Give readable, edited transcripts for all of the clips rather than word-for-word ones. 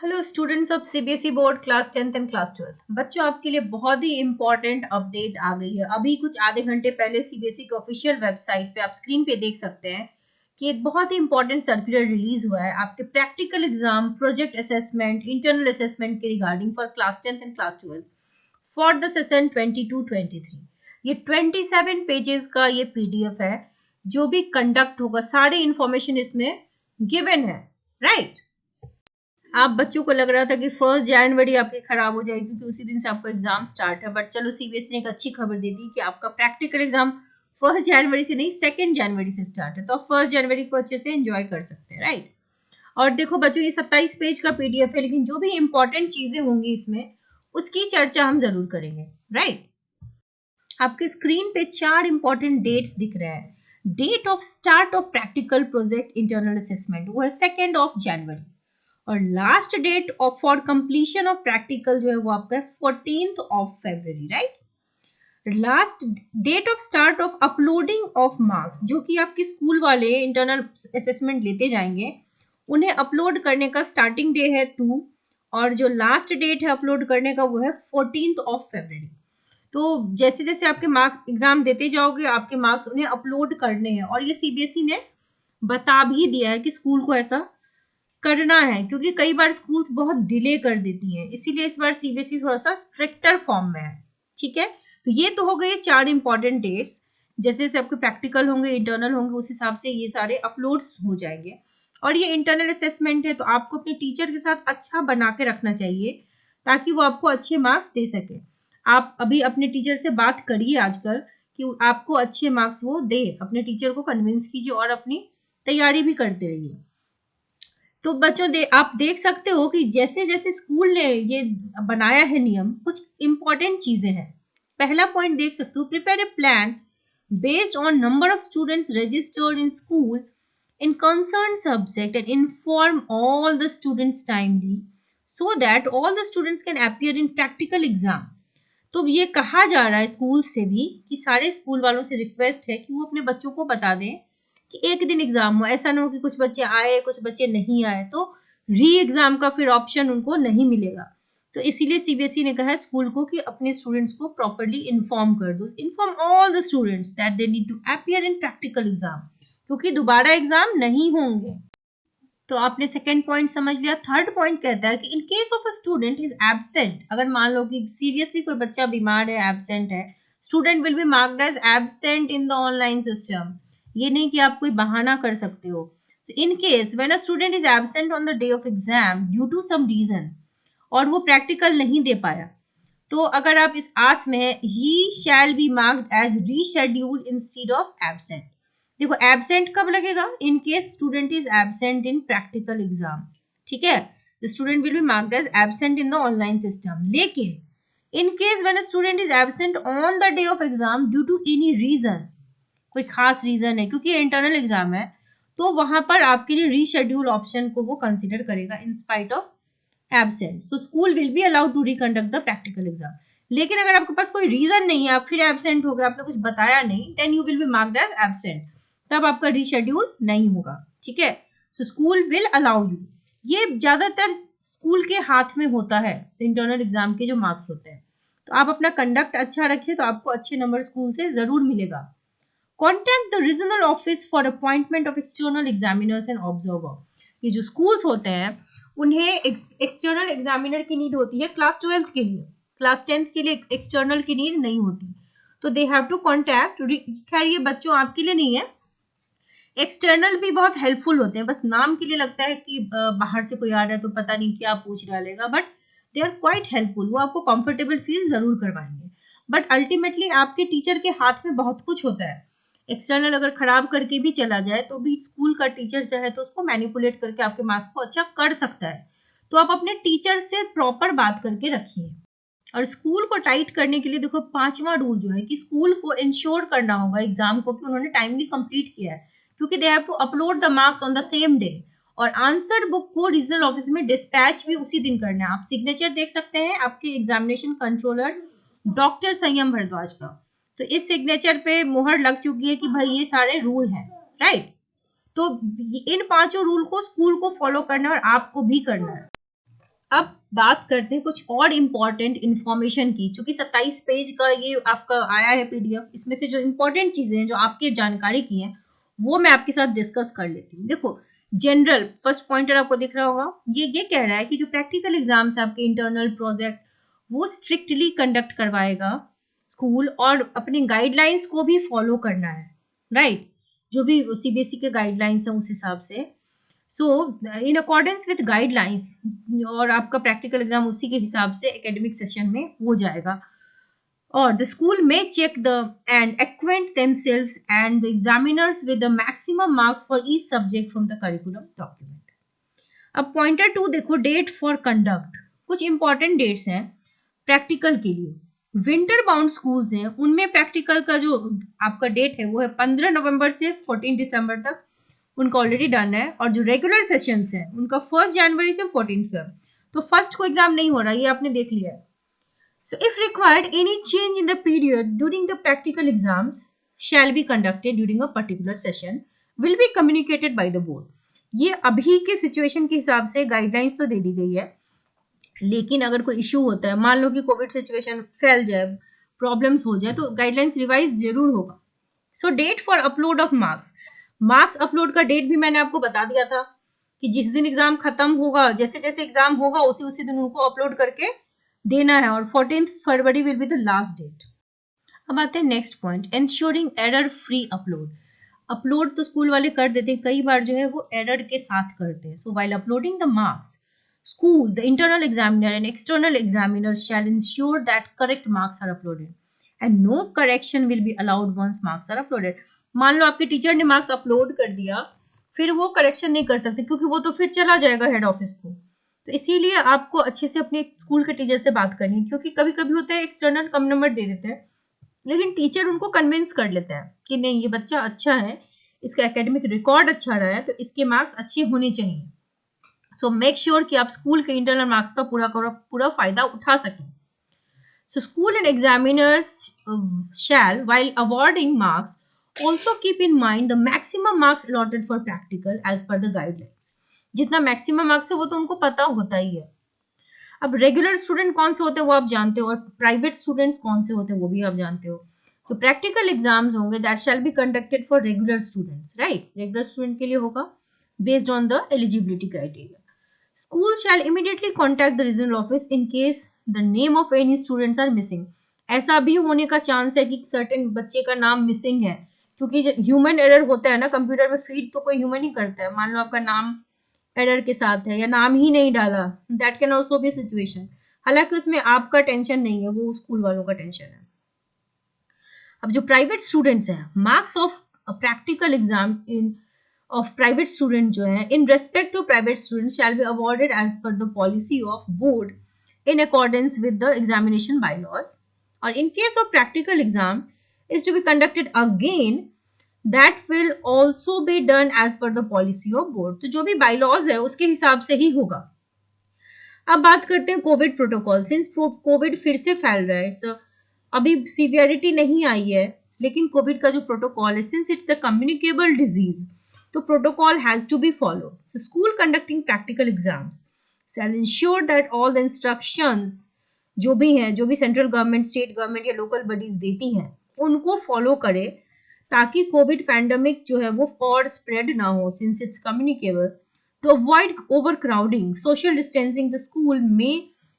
Hello students of CBSE board class 10th and class 12th। बच्चों, आपके लिए बहुत ही इंपॉर्टेंट अपडेट आ गई है। अभी कुछ आधे घंटे पहले सीबीएसई के ऑफिशियल वेबसाइट पे आप स्क्रीन पे देख सकते हैं कि एक बहुत ही इंपॉर्टेंट सर्कुलर रिलीज हुआ है आपके practical exam, project assessment, internal assessment के regarding for class 10th and class 12th for the session 22-23। ये 27 पेजेस का ये पीडीएफ है। जो भी कंडक्ट होगा सारे इंफॉर्मेशन इसमें गिवन है, राइट। आप बच्चों को लग रहा था कि 1 जनवरी आपकी खराब हो जाएगी क्योंकि उसी दिन से आपका एग्जाम स्टार्ट है, बट चलो सीबीएसई ने एक अच्छी खबर दे दी कि आपका प्रैक्टिकल एग्जाम 1 जनवरी से नहीं 2 जनवरी से स्टार्ट है, तो आप 1 जनवरी को अच्छे से एंजॉय कर सकते हैं, राइट। और देखो बच्चों, ये 27 पेज का पीडीएफ है, लेकिन जो भी इंपॉर्टेंट चीजें होंगी इसमें उसकी चर्चा हम जरूर करेंगे, राइट। आपके स्क्रीन पे 4 इंपॉर्टेंट डेट्स दिख रहे हैं। Date of start of practical project internal assessment वो है 2 जनवरी, और last date of for completion of practical जो है वो आपका है 14 फरवरी, right. Last date of start of uploading of marks, जो कि आपके स्कूल वाले इंटरनल असेसमेंट लेते जाएंगे, उन्हें अपलोड करने का स्टार्टिंग डे है 2, और जो लास्ट डेट है अपलोड करने का वो है 14 फरवरी। तो जैसे जैसे आपके मार्क्स एग्जाम देते जाओगे आपके मार्क्स उन्हें अपलोड करने हैं, और ये सीबीएसई ने बता भी दिया है कि स्कूल को ऐसा करना है, क्योंकि कई बार स्कूल्स बहुत डिले कर देती हैं, इसीलिए इस बार सीबीएसई थोड़ा सा स्ट्रिक्टर फॉर्म में है, ठीक है। तो ये तो हो गए 4 इंपॉर्टेंट डेट्स। जैसे जैसे आपके प्रैक्टिकल होंगे, इंटरनल होंगे, उस हिसाब से ये सारे अपलोड्स हो जाएंगे। और ये इंटरनल असेसमेंट है, तो आपको अपने टीचर के साथ अच्छा बना के रखना चाहिए ताकि वो आपको अच्छे मार्क्स दे सके। आप अभी अपने टीचर से बात करिए आजकल कि आपको अच्छे मार्क्स वो दे, अपने टीचर को कन्विंस कीजिए और अपनी तैयारी भी करते रहिए। तो बच्चों आप देख सकते हो कि जैसे जैसे स्कूल ने ये बनाया है नियम, कुछ इंपॉर्टेंट चीजें हैं। पहला पॉइंट देख सकते हो, prepare a plan based on number of students registered in school in concerned subject and inform all the students timely so that all the students can appear in practical exam। तो ये कहा जा रहा है school से भी कि सारे स्कूल वालों से रिक्वेस्ट है कि वो अपने बच्चों को बता दें कि एक दिन एग्जाम हो, ऐसा ना हो कि कुछ बच्चे आए कुछ बच्चे नहीं आए तो री एग्जाम का फिर ऑप्शन उनको नहीं मिलेगा। तो इसीलिए सीबीएसई ने कहा है स्कूल को कि अपने स्टूडेंट्स को प्रॉपरली इन्फॉर्म कर दो, inform all the students that they need to appear in practical exam, क्योंकि दोबारा एग्जाम नहीं होंगे। तो आपने सेकेंड पॉइंट समझ लिया। थर्ड पॉइंट कहता है कि in case of a student is absent, अगर मान लो कि सीरियसली कोई बच्चा बीमार है, एब्सेंट है, student will be marked as absent in the online system. ये नहीं कि आप कोई बहाना कर सकते हो। So in case when a student is absent on the day of exam due to some reason और वो प्रैक्टिकल नहीं दे पाया, तो अगर आप इस आस में है, he shall be marked as rescheduled instead of absent। देखो एबसेंट कब लगेगा, in case student is absent in practical exam, ठीक है। The student will be marked as absent in the online system. लेकिन in case when a student is absent on the day of exam due to any reason, कोई खास reason है क्योंकि internal exam है, तो वहां पर आपके लिए रीशेड्यूल ऑप्शन को वो कंसिडर करेगा in spite of absent. So school will be allowed to reconduct the practical exam. लेकिन अगर आपके पास कोई रीजन नहीं है, आप फिर एबसेंट हो गए, आपने कुछ बताया नहीं, then you will be marked as absent, तब आपका रीशेड्यूल नहीं होगा, ठीक है। So school will allow you. ये ज्यादातर स्कूल के हाथ में होता है, इंटरनल एग्जाम के जो मार्क्स होते हैं। तो आप अपना कंडक्ट अच्छा रखिए तो आपको अच्छे नंबर स्कूल से जरूर मिलेगा। Contact the regional office for appointment of external examiners and observer. ये जो स्कूल्स होते हैं उन्हें एक्सटर्नल एग्जामिनर की नीड होती है क्लास 12th के लिए, क्लास 10th के लिए एक्सटर्नल की नीड नहीं होती, तो दे हैव टू कॉन्टैक्ट। खैर ये बच्चों आपके लिए नहीं है, एक्सटर्नल भी बहुत हेल्पफुल होते हैं, बस नाम के लिए लगता है कि बाहर से कोई आ रहा है तो पता नहीं क्या पूछ डालेगा, but they are quite helpful, वो आपको कंफर्टेबल फील जरूर करवाएंगे। बट अल्टीमेटली आपके टीचर के हाथ में बहुत कुछ होता है। एक्सटर्नल अगर खराब करके भी चला जाए तो भी स्कूल का टीचर चाहे तो उसको मैनिपुलेट करके आपके मार्क्स को अच्छा कर सकता है। तो आप अपने टीचर से प्रॉपर बात करके रखिए। और स्कूल को टाइट करने के लिए देखो 5वां रूल जो है कि स्कूल को इंश्योर करना होगा एग्जाम को कि उन्होंने टाइमली कंप्लीट किया है, क्योंकि they have to upload the marks on the same day, और आंसर बुक को रीजनल ऑफिस में डिस्पैच भी उसी दिन करना है। आप सिग्नेचर देख सकते हैं आपके एग्जामिनेशन कंट्रोलर डॉक्टर संयम भारद्वाज का, तो इस सिग्नेचर पे मुहर लग चुकी है कि भाई ये सारे रूल हैं, राइट। तो इन 5 रूल को स्कूल को फॉलो करना है और आपको भी करना है। अब बात करते हैं कुछ और इम्पोर्टेंट इंफॉर्मेशन की। चूंकि 27 पेज का ये आपका आया है पीडीएफ, इसमें से जो इम्पोर्टेंट चीजें हैं जो आपकी जानकारी की हैं वो मैं आपके साथ डिस्कस कर लेती हूँ। देखो, जनरल फर्स्ट पॉइंटर आपको दिख रहा होगा, ये कह रहा है कि जो प्रैक्टिकल एग्जाम्स है आपके इंटरनल प्रोजेक्ट, वो स्ट्रिक्टली कंडक्ट करवाएगा स्कूल, और अपनी गाइडलाइंस को भी फॉलो करना है, राइट? जो भी सीबीएसई के गाइडलाइंस है उस हिसाब से। सो इन अकॉर्डेंस विथ गाइडलाइंस, और आपका प्रैक्टिकल एग्जाम उसी के हिसाब से एकेडमिक सेशन में हो जाएगा। और the school may check the and acquaint themselves and the examiners with the maximum marks for each subject from the curriculum document. अब पॉइंटर 2 देखो, डेट फॉर कंडक्ट। कुछ इंपॉर्टेंट डेट्स हैं प्रैक्टिकल के लिए। विंटर बाउंड स्कूल्स हैं, उनमें practical का जो आपका डेट है वो है 15 नवंबर से 14 दिसंबर तक, उनका ऑलरेडी डन है। और जो रेगुलर सेशंस हैं उनका 1 जनवरी से 14 फेब। तो फर्स्ट को एग्जाम नहीं हो रहा, ये आपने देख लिया है। So if required, any change in the period during the practical exams shall be conducted during a particular session will be communicated by the board. ये अभी के सिचुएशन के हिसाब से गाइडलाइंस तो दे दी गई है, लेकिन अगर कोई इशू होता है, मान लो कि कोविड सिचुएशन फैल जाए, प्रॉब्लम्स हो जाए, तो गाइडलाइंस रिवाइज जरूर होगा। So date for upload of marks, marks upload का डेट भी मैंने आपको बता दिया था कि जिस दिन एग्जाम खत्म होगा, जैसे जैसे एग्जाम होगा उसी उसी दिन उनको अपलोड करके देना है, और 14 February will be the last date. अब आते हैं next point, ensuring error free upload. Upload तो स्कूल वाले कर देते हैं, कई बार जो है वो एरर के साथ करते हैं। सो while uploading the marks, school, the internal examiner and external examiner shall ensure that correct marks are uploaded and no correction will be allowed once marks are uploaded. मान लो आपके टीचर ने मार्क्स अपलोड कर दिया, फिर वो correction नहीं कर सकते क्योंकि वो तो फिर चला जाएगा हेड ऑफिस को। तो इसीलिए आपको अच्छे से अपने स्कूल के टीचर से बात करनी है, क्योंकि कभी कभी होता है एक्सटर्नल कम नंबर दे देते हैं, लेकिन टीचर उनको कन्विंस कर लेता है कि नहीं ये बच्चा अच्छा है, इसका एकेडमिक रिकॉर्ड अच्छा रहा है, तो इसके मार्क्स अच्छे होने चाहिए। सो मेक श्योर कि आप स्कूल के इंटरनल मार्क्स का पूरा फायदा उठा सकें। So school and examiners shall while awarding marks also keep in mind the maximum marks allotted for practical as per the guidelines. जितना मैक्सिमम मार्क्स है वो तो उनको पता होता ही है। अब रेगुलर स्टूडेंट कौन से होते हैं वो आप जानते हो, और प्राइवेट स्टूडेंट्स कौन से होते हैं वो भी आप जानते हो। तो प्रैक्टिकल एग्जाम्स होंगे that shall be conducted for regular students, right? Regular student के लिए होगा based on the eligibility criteria. School shall immediately contact the regional office in case the name of any students are missing. ऐसा भी होने का chance है कि certain बच्चे का नाम मिसिंग है, क्योंकि ह्यूमन एरर होता है ना, कंप्यूटर में फीड तो कोई ह्यूमन ही करता है। मान लो आपका नाम एरर के साथ है या नाम ही नहीं डाला, that can also be situation. हालांकि उसमें आपका टेंशन नहीं है, वो स्कूल वालों का टेंशन है। अब जो प्राइवेट स्टूडेंट्स हैं, marks of practical exam in of private student जो है in respect to private students shall be awarded as per the policy of board in accordance with the examination bylaws, or in case of practical exam is to be conducted again, that will also be done as per the policy of board. तो जो भी bylaws है उसके हिसाब से ही होगा। अब बात करते हैं कोविड प्रोटोकॉल। सिंस कोविड फिर से फैल रहा है, अभी सीवियरिटी नहीं आई है, लेकिन कोविड का जो प्रोटोकॉल है, since it's a communicable disease, तो protocol has to be followed. So school conducting practical exams shall ensure that all the instructions जो भी हैं, जो भी सेंट्रल गवर्नमेंट, स्टेट गवर्नमेंट या लोकल बॉडीज देती हैं, उनको फॉलो करे, ताकि कोविड पैंडेमिक जो है वो और स्प्रेड ना हो, since it's communicable. To avoid overcrowding, social distancing, the school may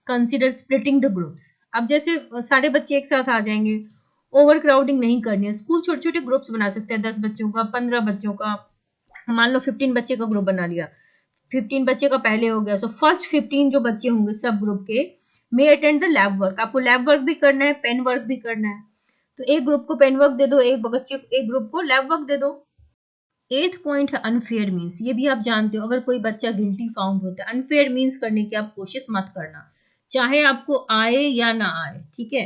consider splitting the groups. अब जैसे सारे बच्चे एक साथ आ जाएंगे, ओवरक्राउडिंग नहीं करनी है, स्कूल छोटे छोटे ग्रुप्स बना सकते हैं, 10 बच्चों का, 15 बच्चों का। मान लो 15 बच्चे का ग्रुप बना लिया, 15 बच्चे का पहले हो गया, सो फर्स्ट 15 जो बच्चे होंगे सब ग्रुप के मे अटेंड द लैब वर्क। आपको लैब वर्क भी करना है, पेन वर्क भी करना है, तो एक ग्रुप को पेन वर्क दे दो, एक बच्चे एक ग्रुप को लैब वर्क दे दो। 8th पॉइंट है अनफेयर मीन्स। ये भी आप जानते हो, अगर कोई बच्चा गिल्टी फाउंड होता है, अनफेयर मीन्स करने की आप कोशिश मत करना, चाहे आपको आए या ना आए, ठीक है?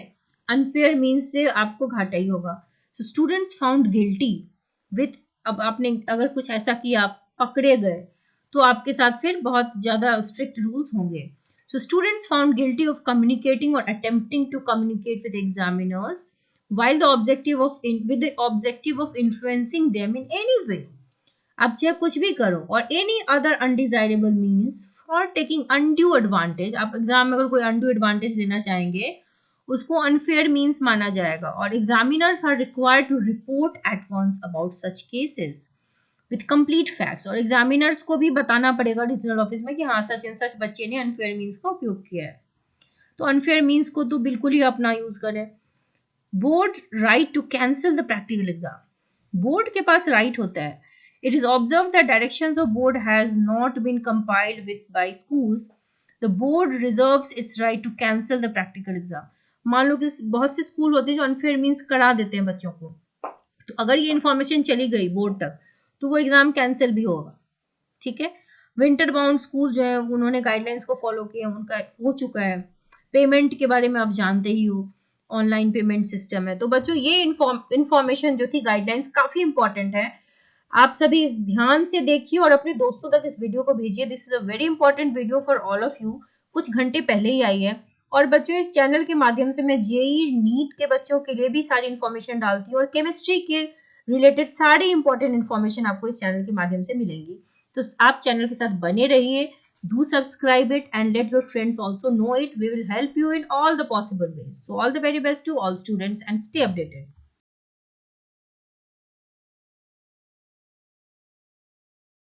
अनफेयर मीन्स से आपको घाटा ही होगा। सो स्टूडेंट्स फाउंड गिल्टी विथ, अब आपने अगर कुछ ऐसा किया, आप पकड़े गए, तो आपके साथ फिर बहुत ज्यादा स्ट्रिक्ट रूल्स होंगे। So students found guilty of communicating और attempting to communicate with examiners while the objective of with the objective of influencing them in any way. आप चाहे कुछ भी करो, और any other undesirable means for taking undue advantage, आप exam में अगर कोई अनड्यू एडवांटेज लेना चाहेंगे उसको अनफेयर मीन्स माना जाएगा, और examiners are required to report at once about such cases with complete facts, और एग्जामिनर्स को भी बताना पड़ेगा रीजनल ऑफिस में कि हाँ सच एंड सच बच्चे ने अनफेयर मीन्स का उपयोग किया है। तो अनफेयर मीन्स को तो बिल्कुल ही अपना यूज करें। Board right to cancel the practical exam, board के पास राइट होता है। It is observe that directions of board has not been compiled with by schools, the board reserves its right to cancel the practical exam. मान लो कि बहुत से school होते हैं जो अनफेयर मीन्स करा देते हैं बच्चों को, तो अगर ये इन्फॉर्मेशन चली गई बोर्ड तक तो वो एग्जाम कैंसिल भी होगा। ठीक है, विंटर बाउंड स्कूल जो है उन्होंने गाइडलाइंस को फॉलो किया, उनका हो चुका है। पेमेंट के बारे में आप जानते ही हो, ऑनलाइन पेमेंट सिस्टम है। तो बच्चों ये इन्फॉर्मेशन जो थी गाइडलाइंस काफी इंपॉर्टेंट है, आप सभी ध्यान से देखिए और अपने दोस्तों तक इस वीडियो को भेजिए। This is a very important video for all of you, कुछ घंटे पहले ही आई है। और बच्चों इस चैनल के माध्यम से मैं जेई नीट के बच्चों के लिए भी सारी इन्फॉर्मेशन डालती हूँ, और केमिस्ट्री के रिलेटेड सारी इंपॉर्टेंट इन्फॉर्मेशन आपको इस चैनल के माध्यम से मिलेंगी। तो आप चैनल के साथ बने रहिए, do subscribe it and let your friends also know it. We will help you in all the possible ways. So all the very best to all students and stay updated.